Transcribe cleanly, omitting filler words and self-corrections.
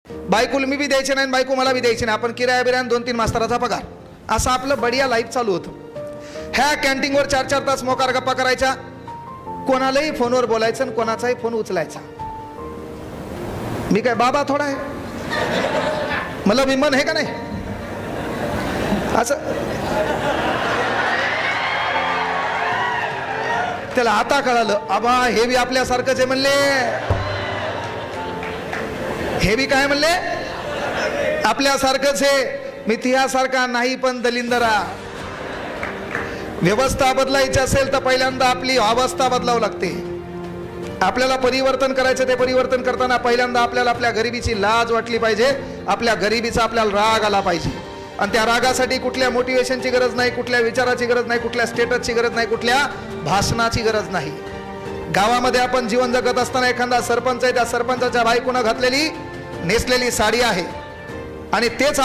बायकोला मी बी द्यायचे नाही, बायको मला बी द्यायची नाही, आपण किराया बिराया 2-3 मास्तराचा पगार, असं आपलं बढिया लाईफ चालू होतं। ह्या कॅन्टीनवर 4-4 तास मोकार गप्पा करायच्या, कोणालाही फोनवर बोलायचं आणि कोणाचाही फोन उचलायचा। मी काय बाबा थोडा आहे, मला विमान आहे का नाही असं। त्याला आता कळालं, आबा हे बी आपल्यासारखंच आहे म्हणले, हे बी काय म्हणले आपल्यासारखंच आहे। मी तियासारखा नाही पण दलिंदरा। व्यवस्था बदलायची असेल तर पहिल्यांदा आपली अवस्था बदलावं लागते। आपल्याला परिवर्तन करायचं, ते परिवर्तन करताना पहिल्यांदा आपल्याला आपल्या गरिबीची लाज वाटली पाहिजे, आपल्या गरिबीचा आपल्याला राग आला पाहिजे। आणि त्या रागासाठी कुठल्या मोटिवेशनची गरज नाही, कुठल्या विचाराची गरज नाही, कुठल्या स्टेटसची गरज नाही, कुठल्या भाषणाची गरज नाही। गावामध्ये आपण जीवन जगत असताना एखादा सरपंच आहे, त्या सरपंचाच्या बायकोनं घातलेली नेसलेली साडी आहे आणि तेच